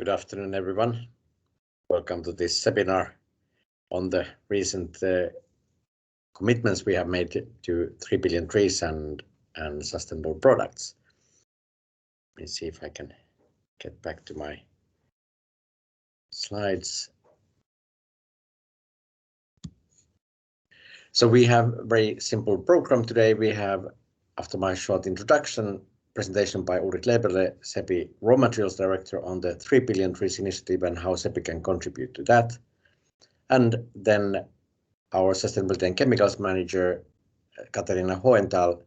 Good afternoon, everyone. Welcome to this Cepinar on the recent commitments we have made to 3 billion trees and sustainable products. Let me see if I can get back to my slides. So we have a very simple program today. We have, after my short introduction, presentation by Ulrich Leberle, Cepi Raw Materials Director, on the 3 billion trees initiative and how Cepi can contribute to that. And then our Sustainability and Chemicals Manager, Katarina Hohenthal,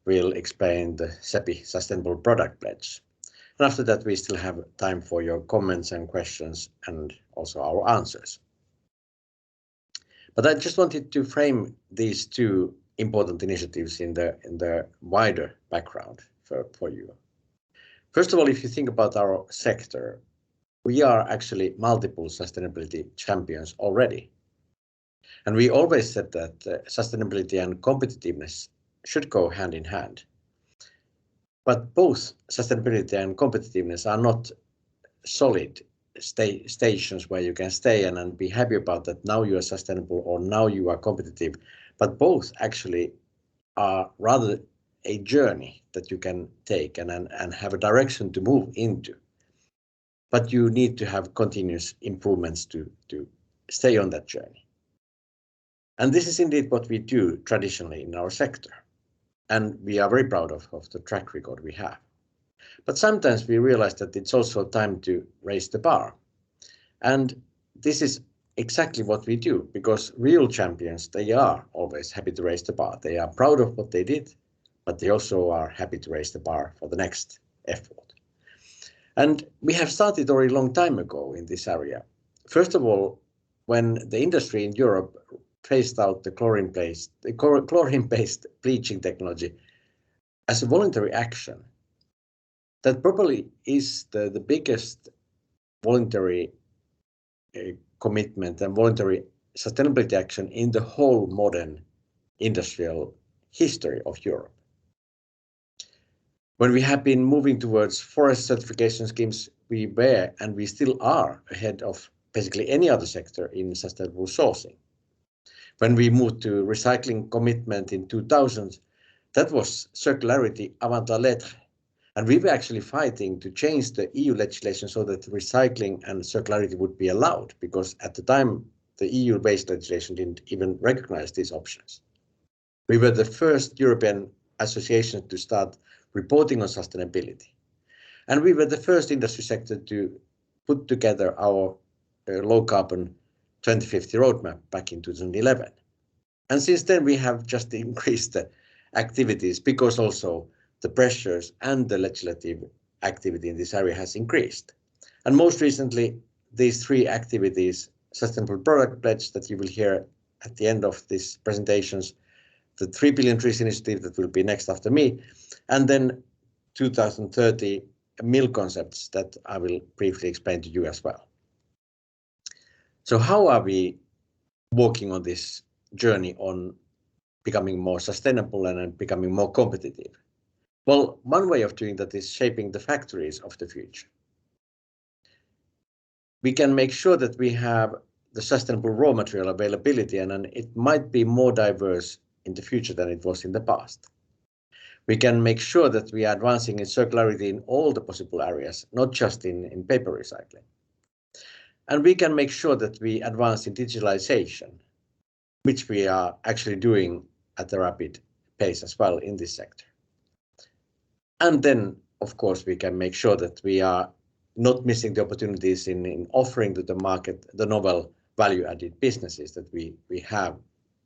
will explain the Cepi Sustainable Product Pledge. And after that, we still have time for your comments and questions and also our answers. But I just wanted to frame these two important initiatives in the wider background for you. First of all, if you think about our sector, we are actually multiple sustainability champions already. And we always said that sustainability and competitiveness should go hand in hand. But both sustainability and competitiveness are not solid stations where you can stay and be happy about that now you are sustainable or now you are competitive. But both actually are rather a journey that you can take and have a direction to move into. But you need to have continuous improvements to stay on that journey. And this is indeed what we do traditionally in our sector. And we are very proud of the track record we have. But sometimes we realize that it's also time to raise the bar. And this is exactly what we do, because real champions, they are always happy to raise the bar. They are proud of what they did, but they also are happy to raise the bar for the next effort. And we have started already a long time ago in this area. First of all, when the industry in Europe phased out the chlorine-based bleaching technology as a voluntary action, that probably is the biggest voluntary commitment and voluntary sustainability action in the whole modern industrial history of Europe. When we have been moving towards forest certification schemes, we were and we still are ahead of basically any other sector in sustainable sourcing. When we moved to recycling commitment in 2000, that was circularity avant la lettre. And we were actually fighting to change the EU legislation so that recycling and circularity would be allowed, because at the time, the EU-based legislation didn't even recognize these options. We were the first European association to start reporting on sustainability. And we were the first industry sector to put together our low carbon 2050 roadmap back in 2011. And since then, we have just increased the activities because also the pressures and the legislative activity in this area has increased. And most recently, these three activities, Sustainable Product Pledge that you will hear at the end of these presentations, the 3 billion trees initiative that will be next after me, and then 2030 mill concepts that I will briefly explain to you as well. So how are we working on this journey on becoming more sustainable and becoming more competitive? Well, one way of doing that is shaping the factories of the future. We can make sure that we have the sustainable raw material availability, and it might be more diverse in the future than it was in the past. We can make sure that we are advancing in circularity in all the possible areas, not just in paper recycling. And we can make sure that we advance in digitalization, which we are actually doing at a rapid pace as well in this sector. And then, of course, we can make sure that we are not missing the opportunities in offering to the market the novel value-added businesses that we have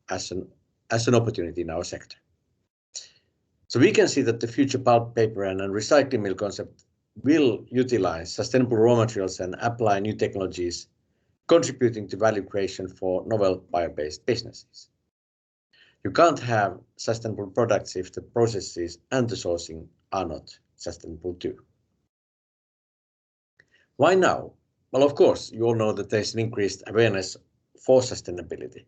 as an opportunity in our sector. So we can see that the future pulp, paper and recycling mill concept will utilize sustainable raw materials and apply new technologies, contributing to value creation for novel bio-based businesses. You can't have sustainable products if the processes and the sourcing are not sustainable too. Why now? Well, of course, you all know that there's an increased awareness for sustainability,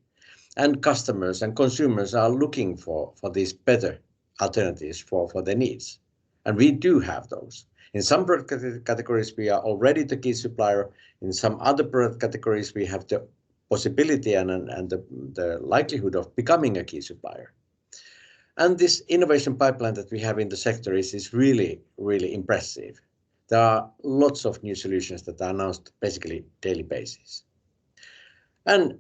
and customers and consumers are looking for these better alternatives for their needs. And we do have those. In some product categories, we are already the key supplier. In some other product categories, we have the possibility and the likelihood of becoming a key supplier. And this innovation pipeline that we have in the sector is really, really impressive. There are lots of new solutions that are announced basically daily basis. And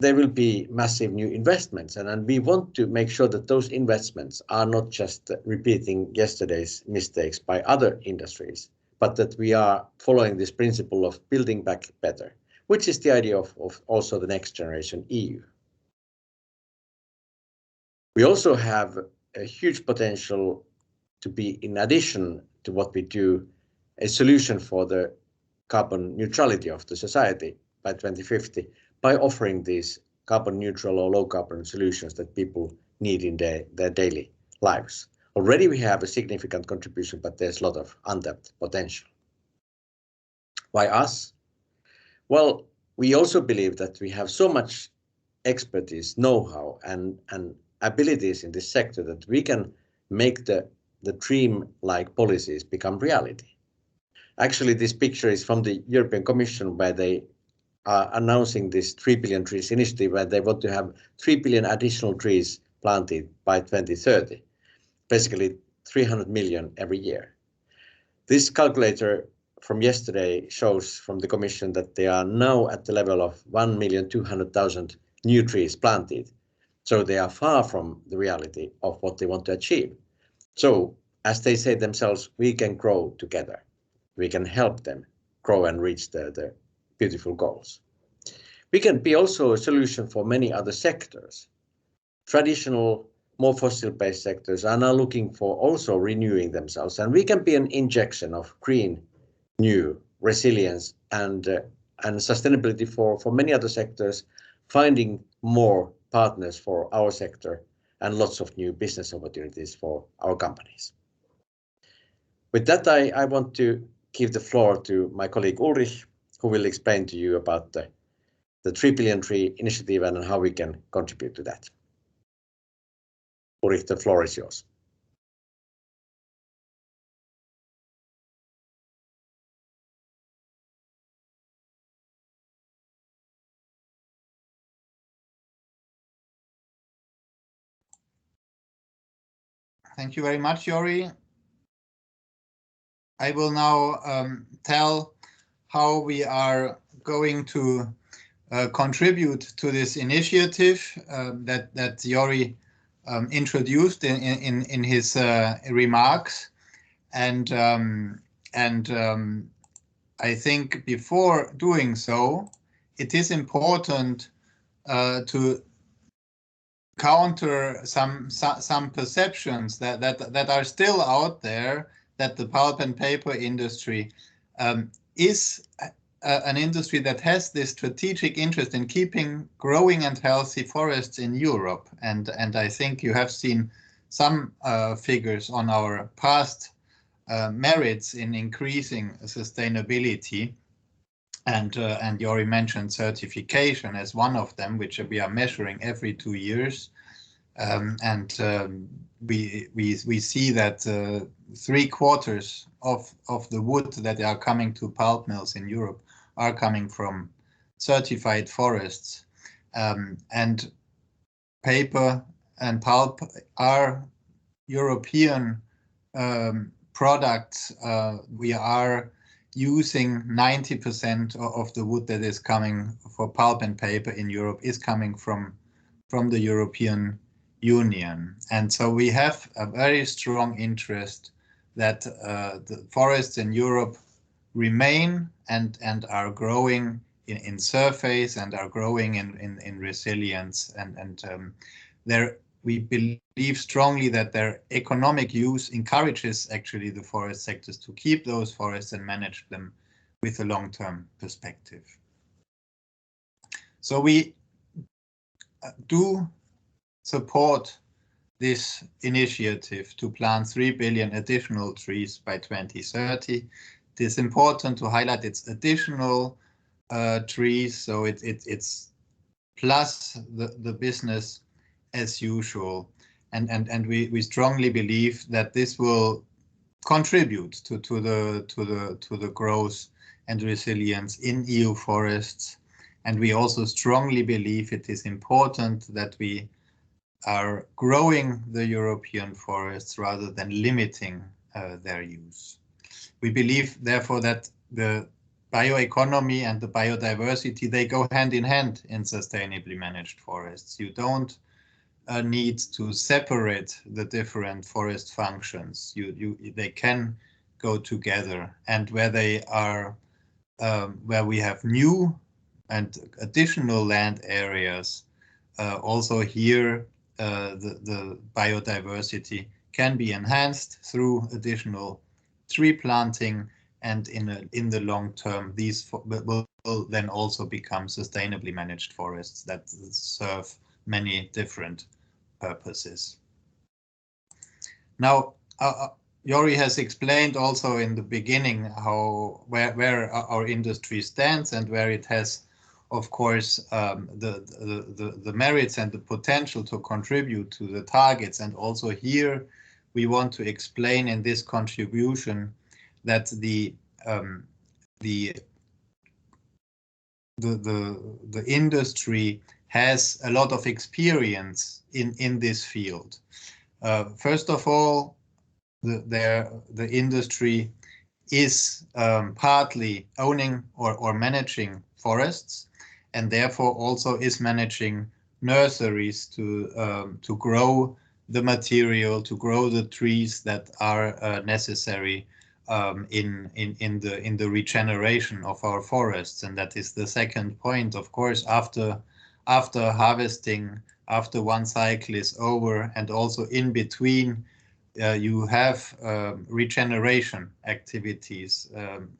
there will be massive new investments, and we want to make sure that those investments are not just repeating yesterday's mistakes by other industries, but that we are following this principle of building back better, which is the idea of also the next generation EU. We also have a huge potential to be, in addition to what we do, a solution for the carbon neutrality of the society by 2050 by offering these carbon neutral or low carbon solutions that people need in their daily lives. Already we have a significant contribution, but there's a lot of untapped potential. Why us? Well, we also believe that we have so much expertise, know-how, and abilities in this sector that we can make the dream-like policies become reality. Actually, this picture is from the European Commission, where they are announcing this 3 billion trees initiative, where they want to have 3 billion additional trees planted by 2030, basically 300 million every year. This calculator from yesterday shows from the Commission that they are now at the level of 1,200,000 new trees planted. So they are far from the reality of what they want to achieve. So, as they say themselves, we can grow together. We can help them grow and reach the beautiful goals. We can be also a solution for many other sectors. Traditional, more fossil-based sectors are now looking for also renewing themselves, and we can be an injection of green, new resilience and sustainability for many other sectors, finding more partners for our sector and lots of new business opportunities for our companies. With that, I want to give the floor to my colleague Ulrich, who will explain to you about the 3 billion tree initiative and how we can contribute to that. Ulrich, the floor is yours. Thank you very much, Jori. I will now tell how we are going to contribute to this initiative that Jori introduced in his remarks, and I think before doing so, it is important to counter some perceptions that are still out there, that the pulp and paper industry is an industry that has this strategic interest in keeping growing and healthy forests in Europe. And I think you have seen some figures on our past merits in increasing sustainability. And Jori mentioned certification as one of them, which we are measuring every 2 years. We see that 3/4 of the wood that are coming to pulp mills in Europe are coming from certified forests. And paper and pulp are European products. We are using 90% of the wood that is coming for pulp and paper in Europe is coming from the European Union. And so we have a very strong interest that the forests in Europe remain and are growing in surface and are growing in resilience. And there we believe strongly that their economic use encourages actually the forest sectors to keep those forests and manage them with a long-term perspective. So we do support this initiative to plant 3 billion additional trees by 2030. It is important to highlight its additional trees, so it's plus the business as usual, and we strongly believe that this will contribute to the growth and resilience in EU forests. And we also strongly believe it is important that we are growing the European forests rather than limiting their use. We believe, therefore, that the bioeconomy and the biodiversity, they go hand in hand in sustainably managed forests. You don't need to separate the different forest functions. They can go together, and where they are, where we have new and additional land areas, also here the biodiversity can be enhanced through additional tree planting, and in the long term, these will then also become sustainably managed forests that serve many different purposes. Now, Jori has explained also in the beginning where our industry stands and where it has, of course, the merits and the potential to contribute to the targets. And also here, we want to explain in this contribution that the industry has a lot of experience in this field. First of all, the industry is partly owning or managing forests, and therefore also is managing nurseries to grow the material, to grow the trees that are necessary in the regeneration of our forests. And that is the second point. Of course, after harvesting, after one cycle is over, and also in between, you have regeneration activities,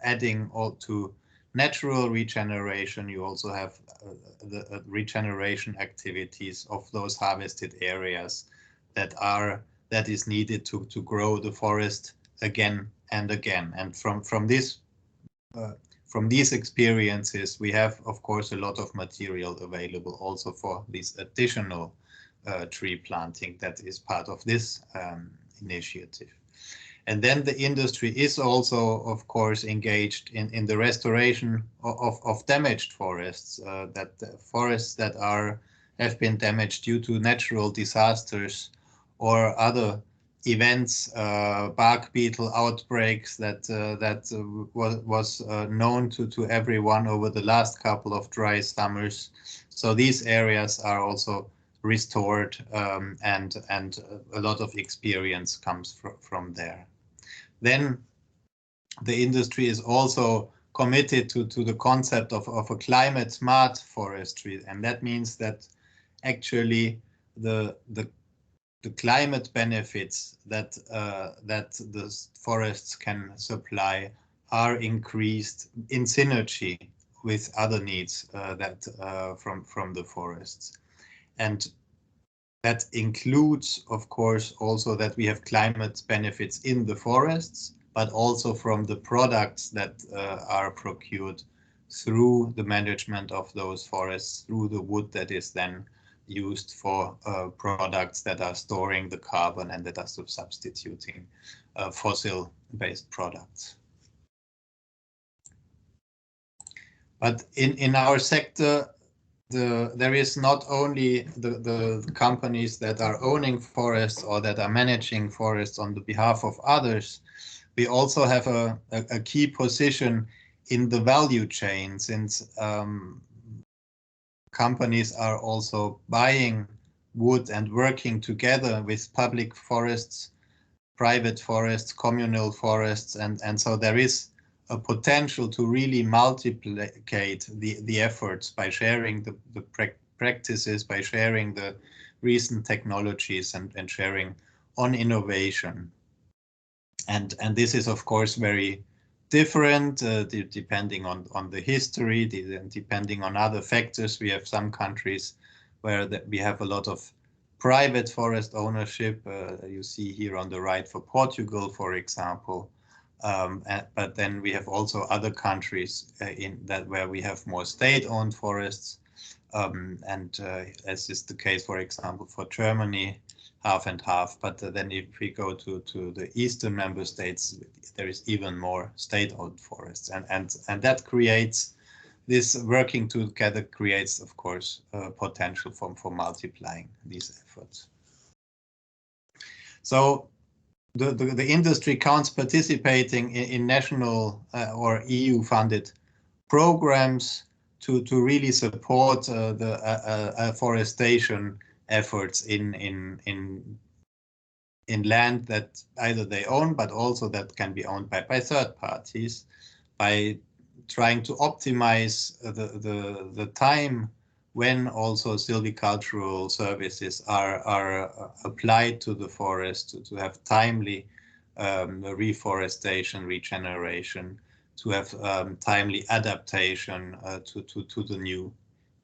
adding all to natural regeneration. You also have the regeneration activities of those harvested areas that is needed to grow the forest again and again. And from these experiences, we have, of course, a lot of material available also for this additional tree planting that is part of this initiative. And then the industry is also, of course, engaged in the restoration of damaged forests, forests that have been damaged due to natural disasters or other events, bark beetle outbreaks that was known to everyone over the last couple of dry summers. So these areas are also restored, and a lot of experience comes from there. Then the industry is also committed to the concept of a climate smart forestry, and that means that actually the climate benefits that the forests can supply are increased in synergy with other needs from the forests. And that includes, of course, also that we have climate benefits in the forests, but also from the products that are procured through the management of those forests, through the wood that is then used for products that are storing the carbon and that are substituting fossil-based products. But in our sector, there is not only the companies that are owning forests or that are managing forests on the behalf of others. We also have a key position in the value chain, since companies are also buying wood and working together with public forests, private forests, communal forests, and so there is a potential to really multiplicate the efforts by sharing the practices, by sharing the recent technologies and sharing on innovation. And this is, of course, very different depending on the history, depending on other factors. We have some countries where we have a lot of private forest ownership. You see here on the right for Portugal, for example. But then we have also other countries where we have more state-owned forests, as is the case, for example, for Germany, half and half. But then if we go to the eastern member states, there is even more state-owned forests, and that creates this working together creates, of course, potential for multiplying these efforts. So the industry counts participating in national or EU-funded programs to really support the afforestation efforts in land that either they own, but also that can be owned by third parties, by trying to optimize the time when also silvicultural services are applied to the forest to have timely reforestation, regeneration, to have timely adaptation to the new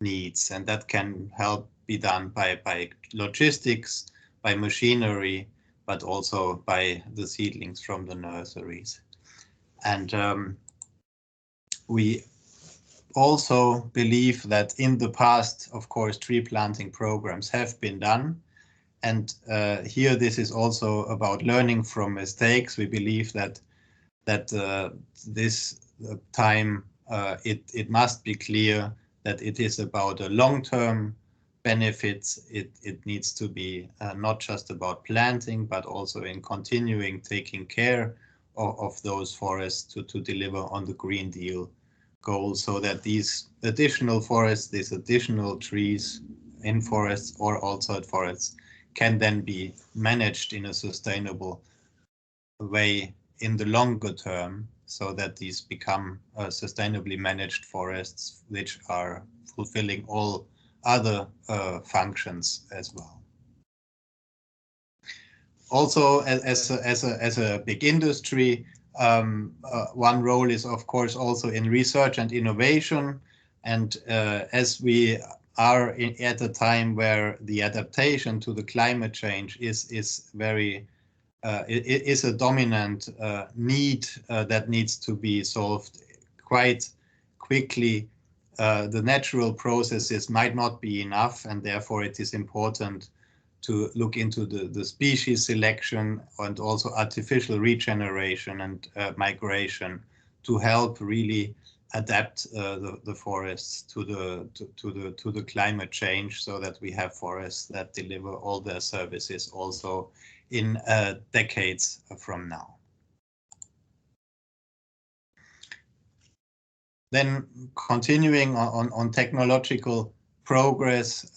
needs. And that can help be done by logistics, by machinery, but also by the seedlings from the nurseries. And we also believe that in the past, of course, tree planting programs have been done. And here this is also about learning from mistakes. We believe that this time it must be clear that it is about a long-term benefits. It needs to be not just about planting, but also in continuing taking care of those forests to deliver on the Green Deal goals, so that these additional forests, these additional trees in forests or outside forests can then be managed in a sustainable way in the longer term, so that these become sustainably managed forests which are fulfilling all other functions as well. Also, as a big industry, one role is, of course, also in research and innovation. And as we are at a time where the adaptation to the climate change is very it is a dominant need that needs to be solved quite quickly. The natural processes might not be enough, and therefore it is important to look into the species selection and also artificial regeneration and migration to help really adapt the forests to the climate change, so that we have forests that deliver all their services also in decades from now. Then continuing on technological progress,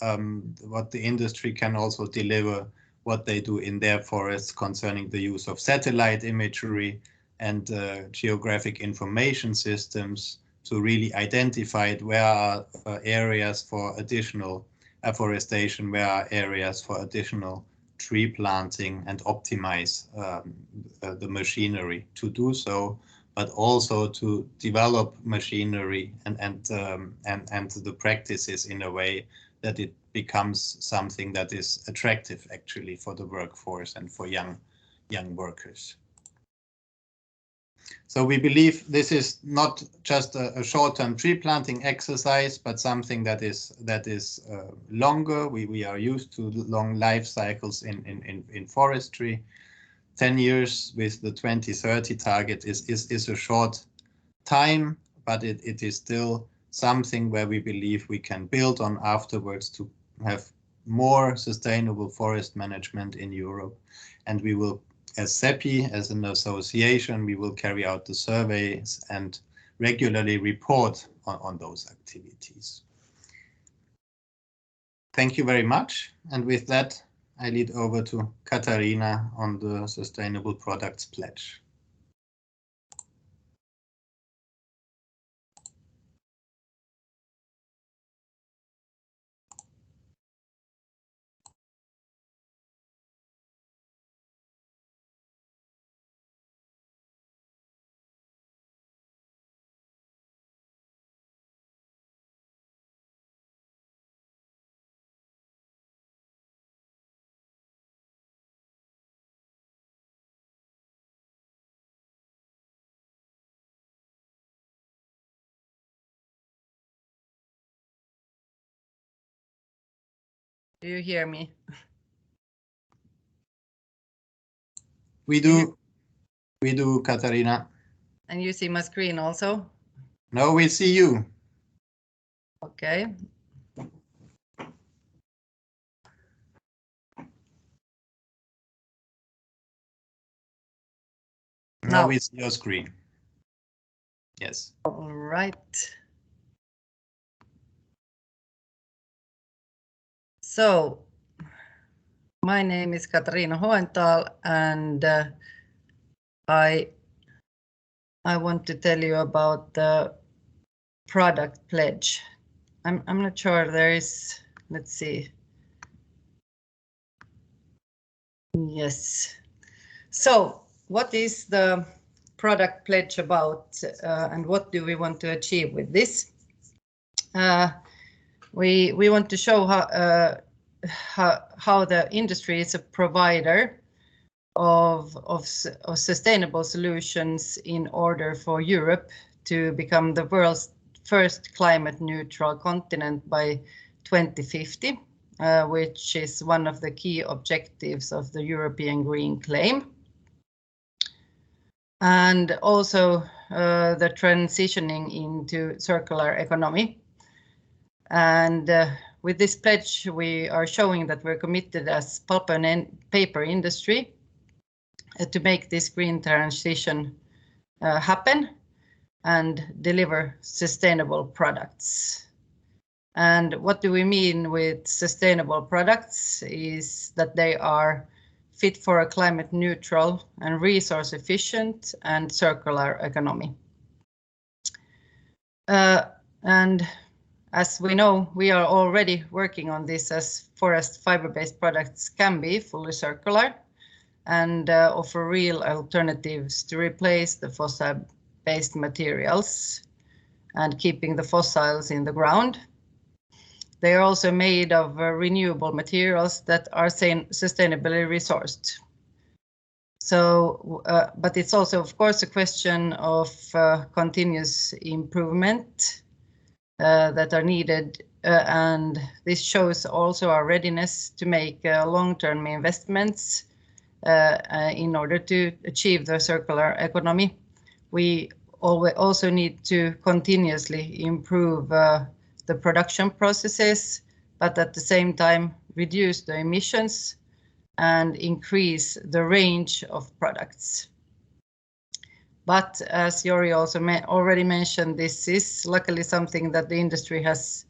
what the industry can also deliver, what they do in their forests concerning the use of satellite imagery and geographic information systems to really identify where are areas for additional afforestation, where are areas for additional tree planting, and optimize the machinery to do so, but also to develop machinery and the practices in a way that it becomes something that is attractive actually for the workforce and for young workers. So we believe this is not just a short-term tree planting exercise, but something that is longer. We are used to long life cycles in forestry. 10 years with the 2030 target is a short time, but it is still something where we believe we can build on afterwards to have more sustainable forest management in Europe. And we will, as Cepi, as an association, we will carry out the surveys and regularly report on those activities. Thank you very much. And with that, I lead over to Katharina on the Sustainable Products Pledge. Do you hear me? We do, Katarina. And you see my screen also? No, we see you. Okay. Now we see your screen. Yes. All right. So, my name is Katarina Hohenthal, and I want to tell you about the product pledge. I'm not sure there is, let's see. Yes. So what is the product pledge about, and what do we want to achieve with this? We want to show how the industry is a provider of sustainable solutions in order for Europe to become the world's first climate neutral continent by 2050, which is one of the key objectives of the European Green Claim. And also the transitioning into circular economy. And with this pledge, we are showing that we're committed as pulp and paper industry to make this green transition happen and deliver sustainable products. And what do we mean with sustainable products is that they are fit for a climate neutral and resource efficient and circular economy. And as we know, we are already working on this, as forest fiber-based products can be fully circular and offer real alternatives to replace the fossil-based materials and keeping the fossils in the ground. They are also made of renewable materials that are sustainably resourced. So, but it's also, of course, a question of continuous improvement that are needed, and this shows also our readiness to make long-term investments in order to achieve the circular economy. We also need to continuously improve the production processes, but at the same time reduce the emissions and increase the range of products. But as Jori also already mentioned, this is luckily something that the industry has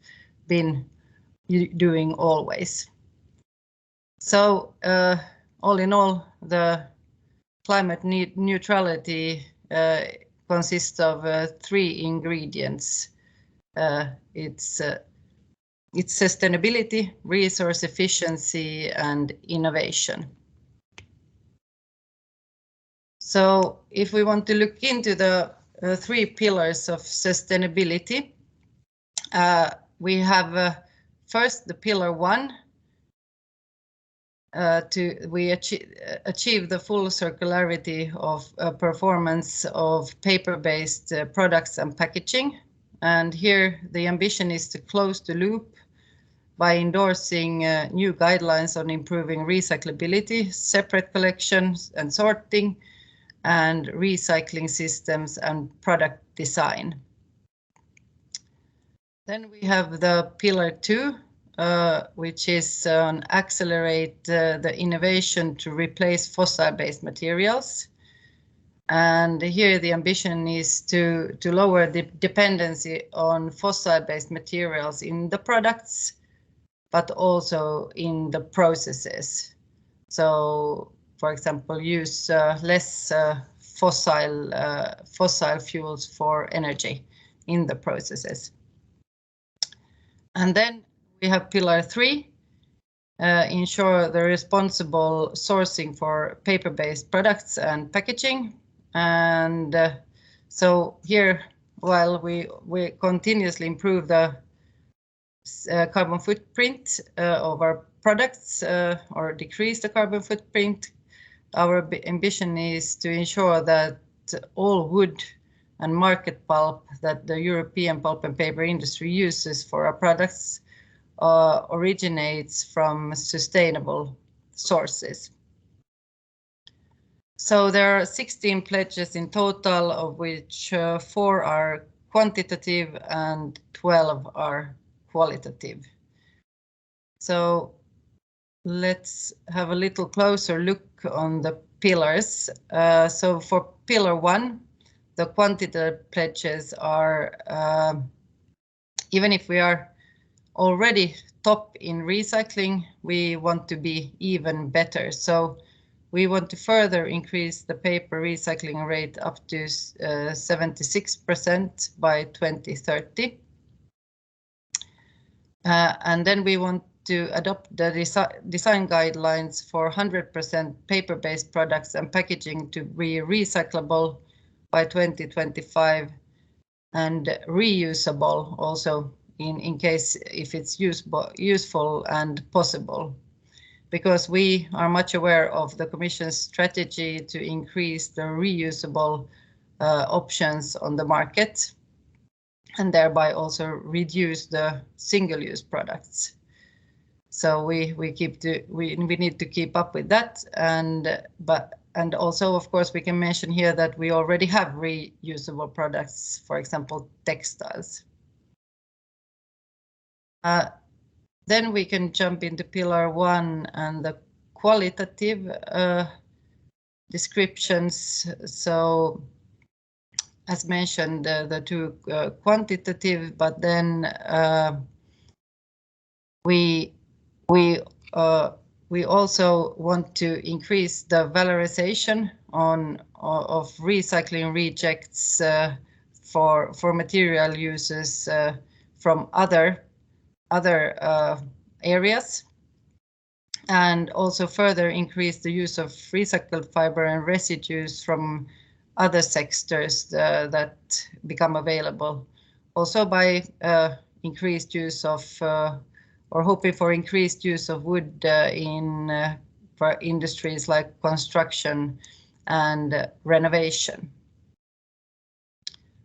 been doing always. So all in all, the climate neutrality consists of 3 ingredients. It's sustainability, resource efficiency, and innovation. So if we want to look into the 3 pillars of sustainability, we have first the pillar 1. We achieve the full circularity of performance of paper-based products and packaging. And here the ambition is to close the loop by endorsing new guidelines on improving recyclability, separate collections and sorting, and recycling systems and product design. Then we have the pillar 2, which is accelerate the innovation to replace fossil-based materials. And here the ambition is to lower the dependency on fossil-based materials in the products, but also in the processes. So, for example, use less fossil fuels for energy in the processes. And then we have pillar 3, ensure the responsible sourcing for paper-based products and packaging. And so here, while we continuously improve the carbon footprint of our products or decrease the carbon footprint, our ambition is to ensure that all wood and market pulp that the European pulp and paper industry uses for our products originates from sustainable sources. So there are 16 pledges in total, of which 4 are quantitative and 12 are qualitative. So let's have a little closer look on the pillars. So for pillar 1, the quantitative pledges are, even if we are already top in recycling, we want to be even better. So we want to further increase the paper recycling rate up to 76% by 2030. And then we want to adopt the design guidelines for 100% paper-based products and packaging to be recyclable by 2025 and reusable also in case if it's useful and possible. Because we are much aware of the Commission's strategy to increase the reusable options on the market and thereby also reduce the single-use products. So we need to keep up with that, and also of course we can mention here that we already have reusable products, for example textiles. Then we can jump into pillar 1 and the qualitative descriptions. So as mentioned, the 2 quantitative, but then we also want to increase the valorization of recycling rejects for material uses from other areas, and also further increase the use of recycled fiber and residues from other sectors that become available. Also by increased use of or hoping for increased use of wood for industries like construction and renovation.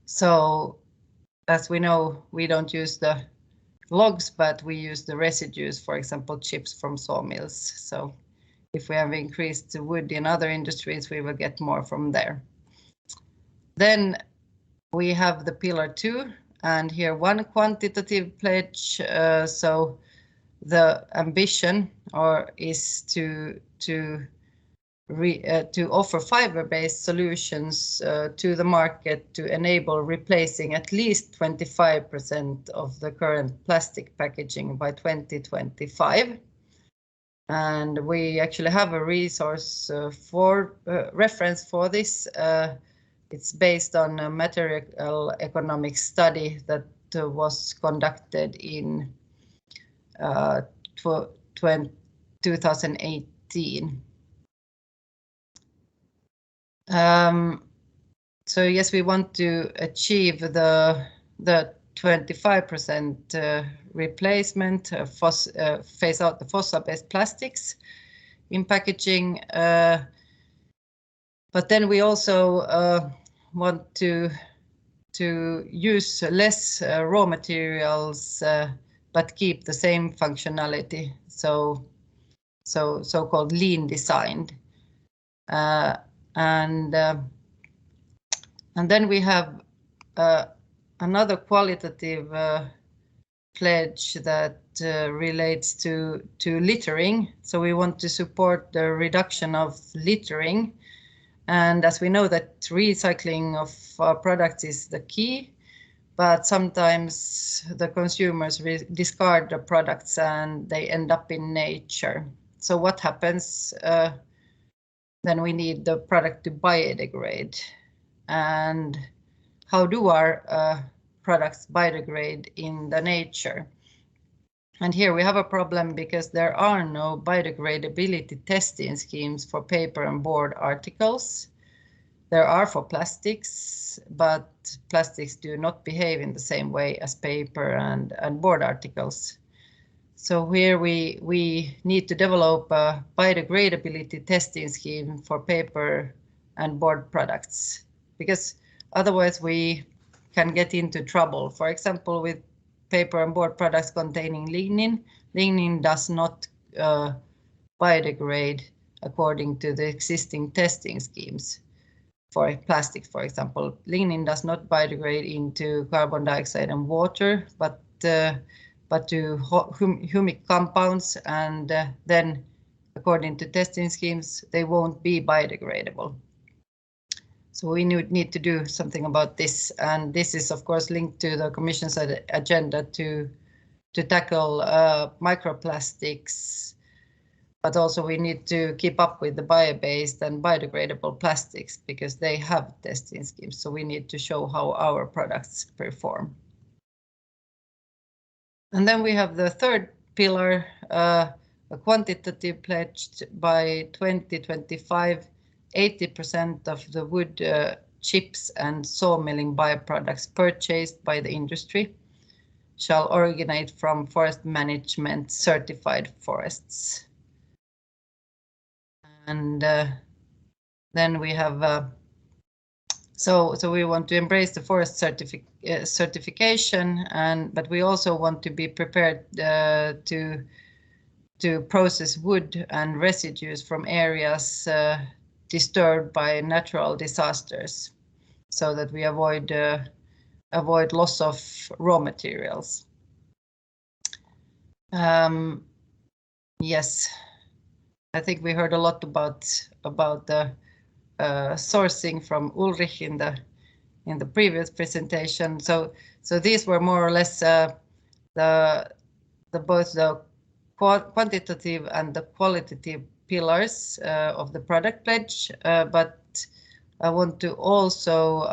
So as we know, we don't use the logs, but we use the residues, for example, chips from sawmills. So if we have increased the wood in other industries, we will get more from there. Then we have the pillar 2, and here 1 quantitative pledge. So the ambition is to offer fiber-based solutions to the market to enable replacing at least 25% of the current plastic packaging by 2025. And we actually have a resource for reference for this. It's based on a material economic study that was conducted in 2018. So yes, we want to achieve the 25% replacement, phase out the fossil-based plastics in packaging. But then we also want to use less raw materials, but keep the same functionality. So-called lean design. And then we have another qualitative pledge that relates to littering. So we want to support the reduction of littering. And as we know that recycling of our products is the key, but sometimes the consumers discard the products and they end up in nature. So what happens? Then we need the product to biodegrade. And how do our products biodegrade in the nature? And here we have a problem because there are no biodegradability testing schemes for paper and board articles. There are for plastics, but plastics do not behave in the same way as paper and board articles. So here we need to develop a biodegradability testing scheme for paper and board products, because otherwise we can get into trouble. For example, with paper and board products containing lignin. Lignin does not biodegrade according to the existing testing schemes. For plastic, for example, lignin does not biodegrade into carbon dioxide and water, but to humic compounds, and then according to testing schemes, they won't be biodegradable. So we need to do something about this, and this is of course linked to the Commission's agenda to tackle microplastics, but also we need to keep up with the bio-based and biodegradable plastics because they have testing schemes. So we need to show how our products perform. And then we have the third pillar, a quantitative pledge by 2025, 80% of the wood chips and sawmilling bioproducts purchased by the industry shall originate from forest management certified forests. And then we have, so we want to embrace the forest certification, but we also want to be prepared to process wood and residues from areas disturbed by natural disasters, so that we avoid loss of raw materials. Yes, I think we heard a lot about the sourcing from Ulrich in the previous presentation. So these were more or less both the quantitative and the qualitative pillars of the product pledge, but I want to also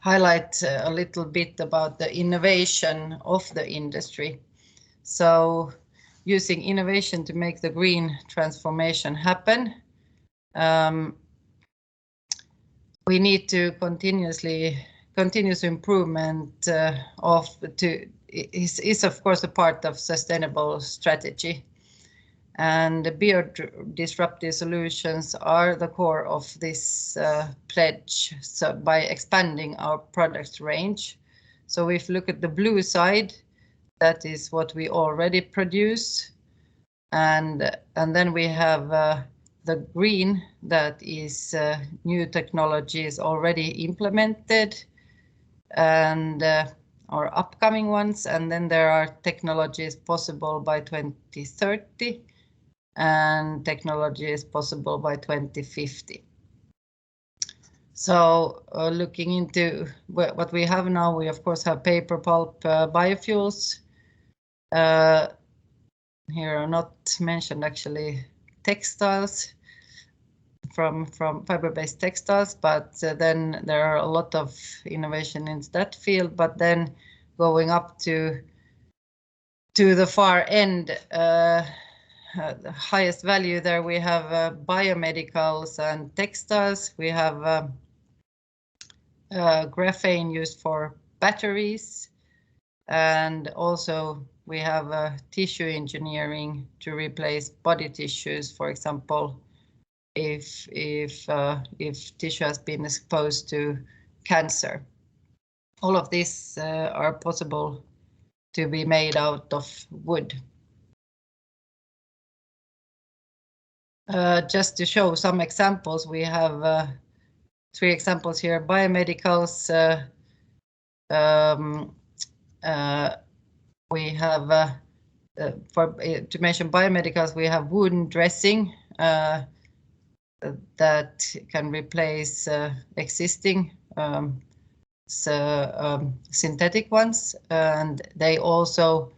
highlight a little bit about the innovation of the industry. So using innovation to make the green transformation happen, we need to continuous improvement is of course a part of sustainable strategy, and biodisruptive solutions are the core of this pledge. So by expanding our product range, so if you look at the blue side, that is what we already produce, and then we have the green, that is new technologies already implemented and or upcoming ones, and then there are technologies possible by 2030 and technologies possible by 2050. So looking into what we have now, we of course have paper, pulp, biofuels. Here are not mentioned actually textiles from fiber-based textiles, but then there are a lot of innovation in that field. But then going up to the far end, the highest value there, we have biomedicals and textiles. We have graphene used for batteries, and also we have tissue engineering to replace body tissues, for example, if tissue has been exposed to cancer. All of these are possible to be made out of wood. Just to show some examples, we have 3 examples here. Biomedicals, we have, to mention biomedicals, we have wound dressing that can replace existing synthetic ones, and they also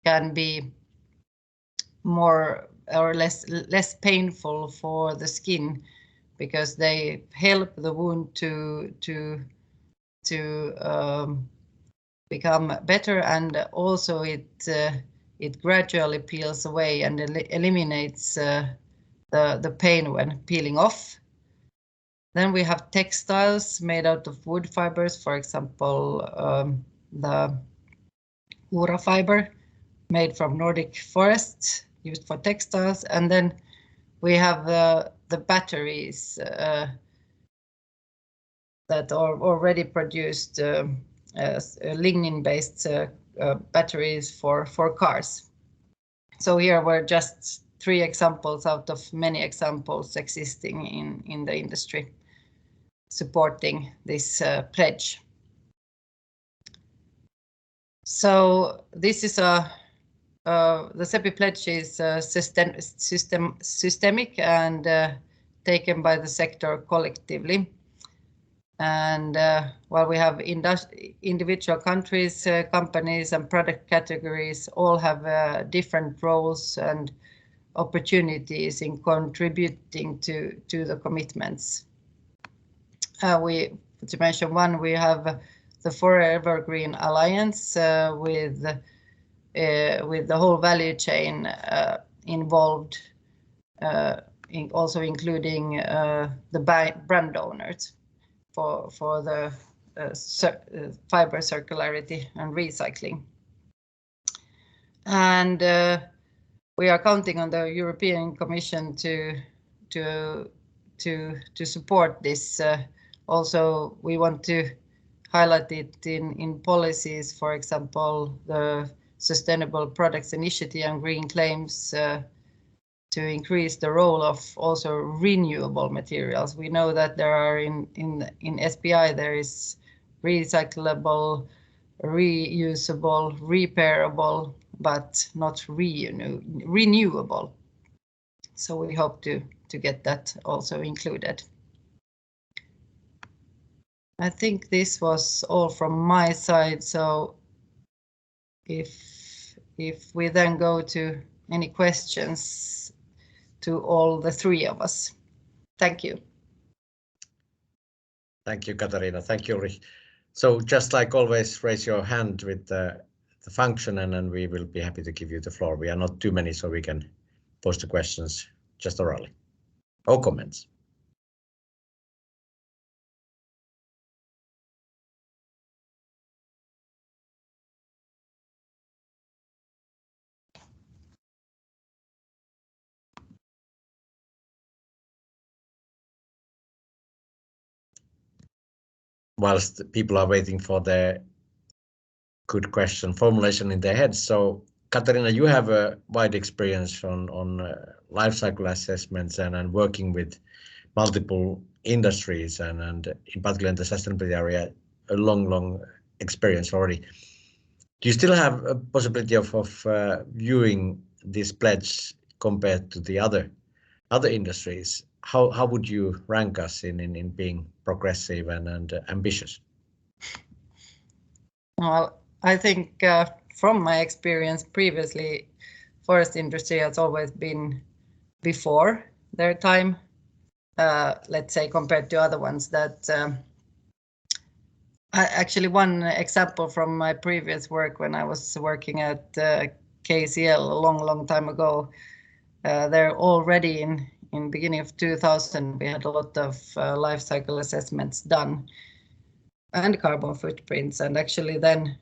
can be more or less painful for the skin, because they help the wound to become better, and also it gradually peels away and eliminates the pain when peeling off. Then we have textiles made out of wood fibers, for example, the Ura fiber made from Nordic forests used for textiles. And then we have the batteries that are already produced as lignin-based batteries for cars. So here we're just three examples out of many examples existing in the industry supporting this pledge. So this is the Cepi pledge is systemic and taken by the sector collectively. And while we have individual countries, companies and product categories all have different roles and opportunities in contributing to the commitments. To mention one, we have the Forever Green Alliance with the whole value chain involved, also including the brand owners for the fiber circularity and recycling. And we are counting on the European Commission to support this. Also, we want to highlight it in policies, for example, the Sustainable Products Initiative and green claims to increase the role of also renewable materials. We know that there are in SPI there is recyclable, reusable, repairable, but not renewable. So we hope to get that also included. I think this was all from my side. So if we then go to any questions to all the three of us. Thank you. Thank you, Katarina. Thank you, Ulrich. So just like always, raise your hand with the function and then we will be happy to give you the floor. We are not too many, so we can post the questions just orally or comments. Whilst people are waiting for the good question formulation in their heads. So Katarina, you have a wide experience on life cycle assessments and working with multiple industries and in particular in the sustainability area, a long experience already. Do you still have a possibility of viewing this pledge compared to the other industries? How would you rank us in being progressive and ambitious? Well, I think from my experience previously, forest industry has always been before their time, let's say, compared to other ones that actually one example from my previous work when I was working at KCL a long time ago, they're already in beginning of 2000, we had a lot of life cycle assessments done and carbon footprints. And actually then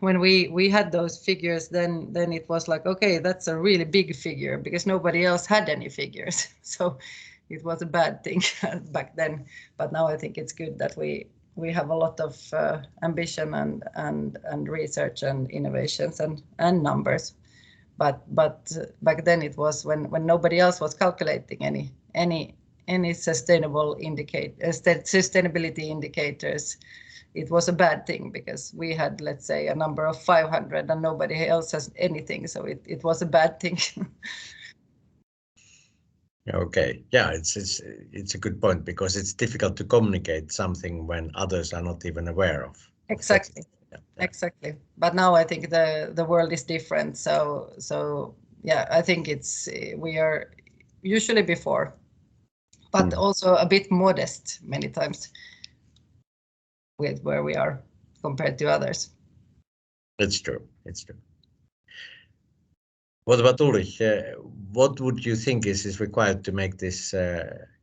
when we had those figures, then it was like, okay, that's a really big figure because nobody else had any figures. So it was a bad thing back then. But now I think it's good that we have a lot of ambition and research and innovations and numbers. But back then it was when nobody else was calculating any sustainability indicators. It was a bad thing because we had, let's say, a number of 500 and nobody else has anything. So it was a bad thing. Okay, yeah, it's a good point because it's difficult to communicate something when others are not even aware of. Exactly. Yeah. Exactly. But now I think the world is different. So yeah, I think we are usually before, but also a bit modest many times with where we are compared to others. It's true. It's true. What about Ulrich? What would you think is required to make this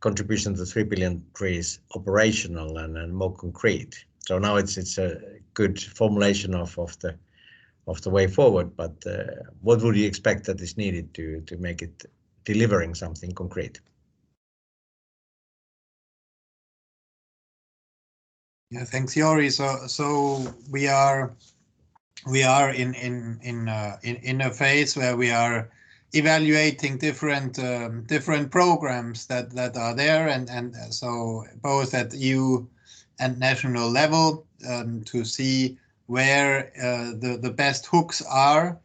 contribution to 3 billion trees operational and more concrete? So now it's a good formulation of the way forward, but what would you expect that is needed to make it delivering something concrete? Yeah, thanks, Jori. So we are in a phase where we are evaluating different programs that are there, and so both at EU and national level to see where the best hooks are.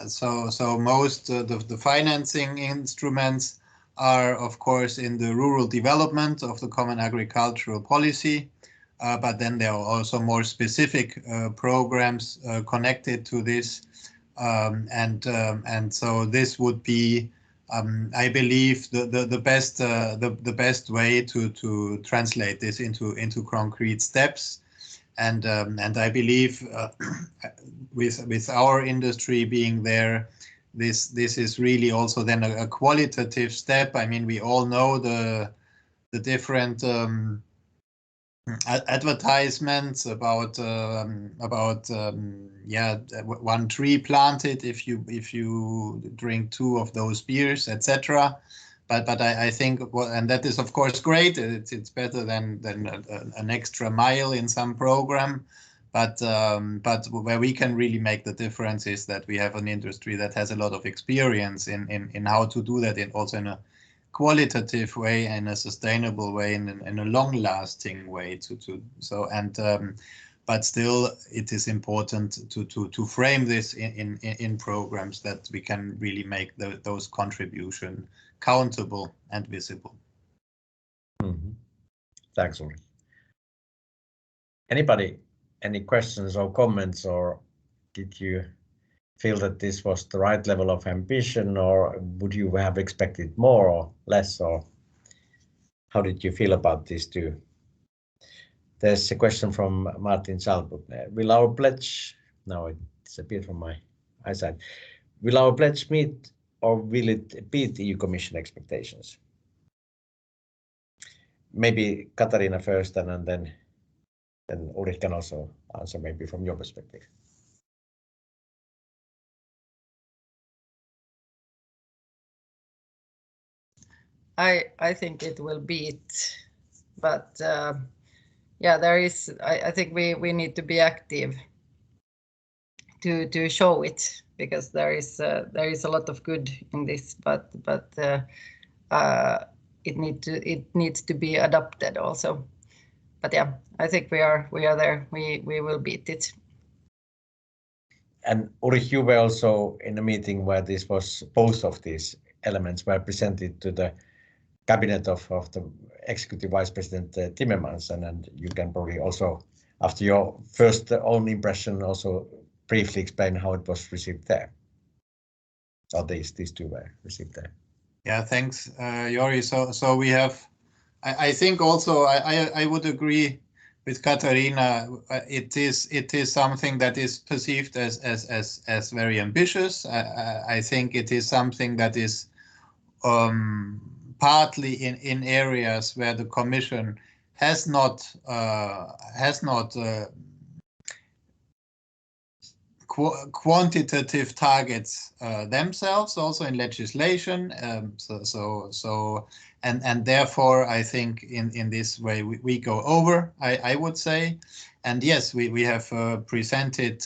So most the financing instruments are, of course, in the rural development of the Common Agricultural Policy, but then there are also more specific programs connected to this, and so this would be, I believe, the best way to translate this into concrete steps. And I believe with our industry being there, this is really also then a qualitative step. I mean, we all know the different advertisements about 1 tree planted if you drink 2 of those beers, etc. But I think, and that is of course great. It's better than an extra mile in some program. But where we can really make the difference is that we have an industry that has a lot of experience in how to do that, also in a qualitative way and a sustainable way, and in a long-lasting way. But still, it is important to frame this in programs that we can really make those contributions countable and visible. Mm-hmm. Thanks, Uri. Anybody, any questions or comments, or did you feel that this was the right level of ambition, or would you have expected more or less, or how did you feel about these two? There's a question from Martin Salbut. Will our pledge, now it disappeared from my eyesight, will our pledge meet or will it beat EU Commission expectations? Maybe Katarina first, and then Ulrich can also answer maybe from your perspective. I think it will beat, but yeah, there is. I think we need to be active to show it, because there is a lot of good in this, but it needs to be adopted also. But yeah, I think we are there. We will beat it. And Ulrich, you were also in a meeting where this was, both of these elements were presented to the cabinet of the Executive Vice President Timmermans, and you can probably also, after your first own impression, also briefly explain how it was received there. Or these two were received there. Yeah, thanks, Jori. So we have, I think also I would agree with Katarina. It is something that is perceived as very ambitious. I think it is something that is partly in areas where the Commission has not quantitative targets themselves, also in legislation. And therefore, I think in this way we go over, I would say. And yes, we have presented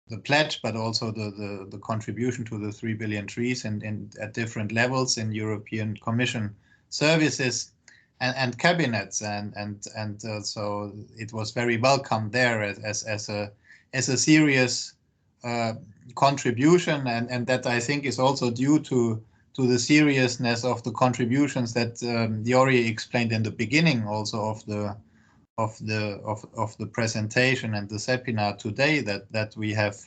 the pledge, but also the contribution to the 3 billion trees and at different levels in European Commission services and cabinets, and so it was very welcome there as a serious contribution, and that I think is also due to the seriousness of the contributions that Jori explained in the beginning, also of the presentation and the Cepinar today, that we have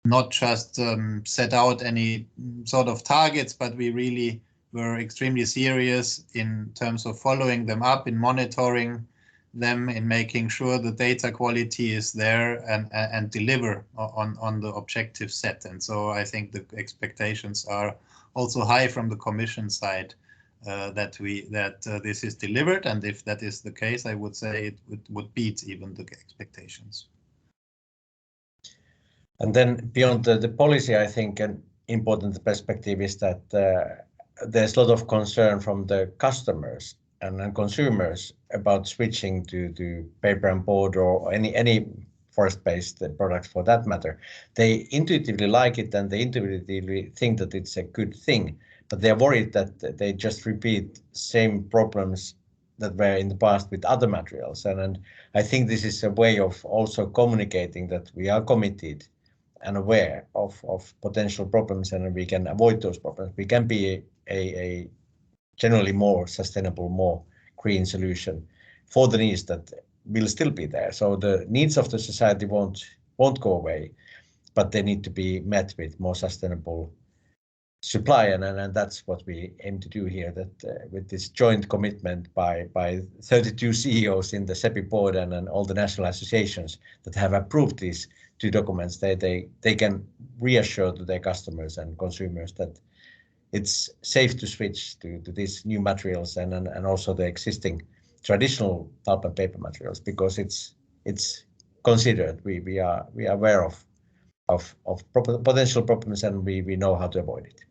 not just set out any sort of targets, but we really were extremely serious in terms of following them up, in monitoring them, in making sure the data quality is there and deliver on the objective set. And so I think the expectations are also high from the Commission side that this is delivered, and if that is the case, I would say it would beat even the expectations. And then beyond the policy, I think an important perspective is that there's a lot of concern from the customers and consumers about switching to paper and board or any forest-based products for that matter. They intuitively like it and they intuitively think that it's a good thing, but they're worried that they just repeat same problems that were in the past with other materials. And I think this is a way of also communicating that we are committed and aware of potential problems and we can avoid those problems. We can be a generally more sustainable, more green solution for the needs that will still be there. So the needs of the society won't go away, but they need to be met with more sustainable supply, and that's what we aim to do here. That with this joint commitment by 32 CEOs in the Cepi board and all the national associations that have approved these two documents, they can reassure to their customers and consumers that it's safe to switch to these new materials and also the existing traditional pulp and paper materials, because it's considered. We are aware of potential problems and we know how to avoid it.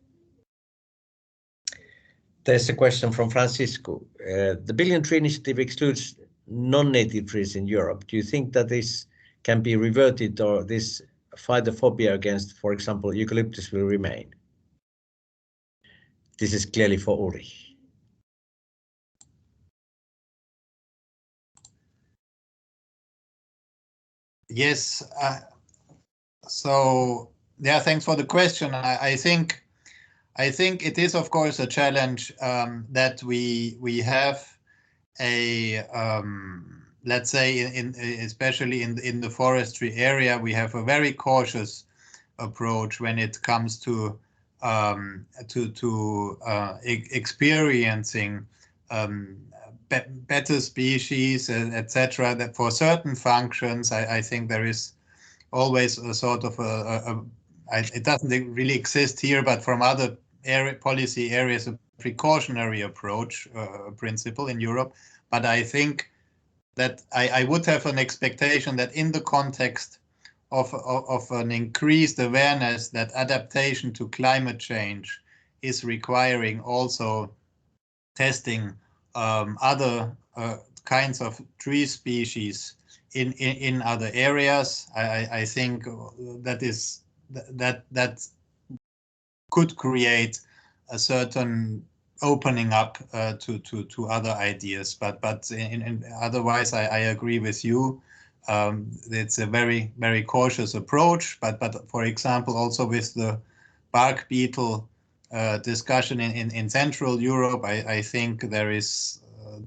There's a question from Francisco. The Billion Tree Initiative excludes non-native trees in Europe. Do you think that this can be reverted, or this phytophobia against, for example, eucalyptus will remain? This is clearly for Ulrich. Yes. So yeah, thanks for the question. I think it is, of course, a challenge that we have a let's say especially in the forestry area, we have a very cautious approach when it comes to experiencing better species, etc. That for certain functions, I think there is always a sort of it doesn't really exist here, but from other policy areas, a precautionary approach principle in Europe. But I think that I would have an expectation that in the context of an increased awareness that adaptation to climate change is requiring also testing other kinds of tree species in other areas. I think that could create a certain opening up to other ideas. But otherwise, I agree with you. It's a very, very cautious approach. But for example, also with the bark beetle discussion in Central Europe, I think there is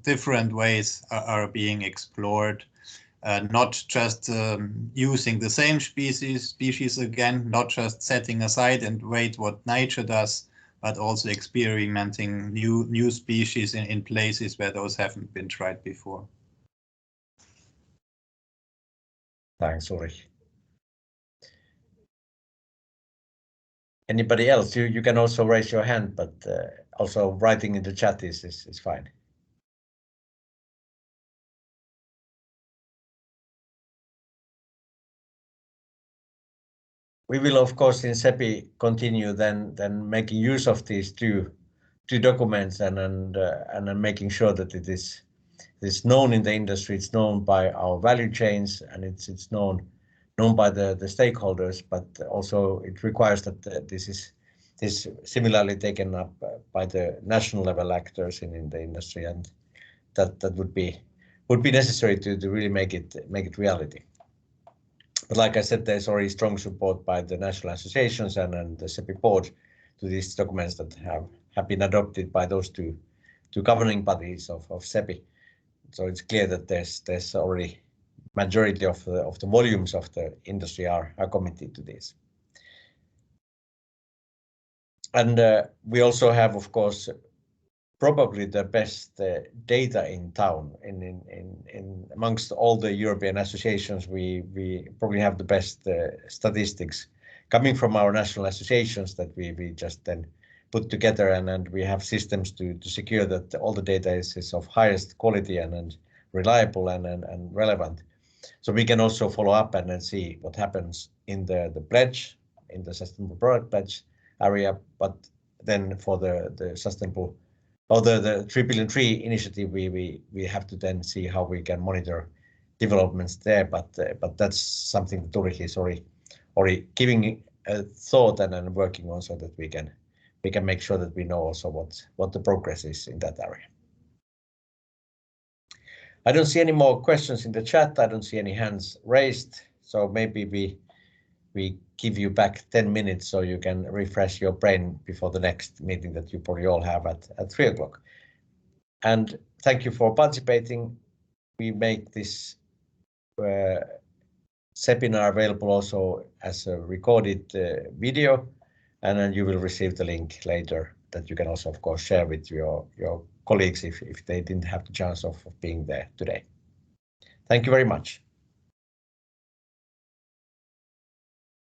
different ways are being explored. Not just using the same species again, not just setting aside and wait what nature does, but also experimenting new species in places where those haven't been tried before. Thanks, Ulrich. Anybody else? You can also raise your hand, but also writing in the chat is fine. We will, of course, in Cepi continue then making use of these two documents and then making sure that it is known in the industry, it's known by our value chains, and it's known by the stakeholders, but also it requires that this is similarly taken up by the national level actors in the industry, and that would be necessary to really make it reality. But like I said, there's already strong support by the national associations and the Cepi board to these documents that have been adopted by those two governing bodies of Cepi. So it's clear that there's already majority of the volumes of the industry are committed to this. And we also have, of course, probably the best data in town. In amongst all the European associations, we probably have the best statistics coming from our national associations that we just then put together, and we have systems to secure that all the data is of highest quality and reliable and relevant. So we can also follow up and then see what happens in the pledge, in the sustainable product pledge area, but then for the sustainable or the 3 billion tree initiative, we have to then see how we can monitor developments there, but that's something that Ulrich is already giving a thought and working on, so that we can make sure that we know also what the progress is in that area. I don't see any more questions in the chat. I don't see any hands raised, so maybe we give you back 10 minutes so you can refresh your brain before the next meeting that you probably all have at 3 o'clock. And thank you for participating. We make this Cepinar available also as a recorded video, and then you will receive the link later that you can also, of course, share with your colleagues if they didn't have the chance of being there today. Thank you very much.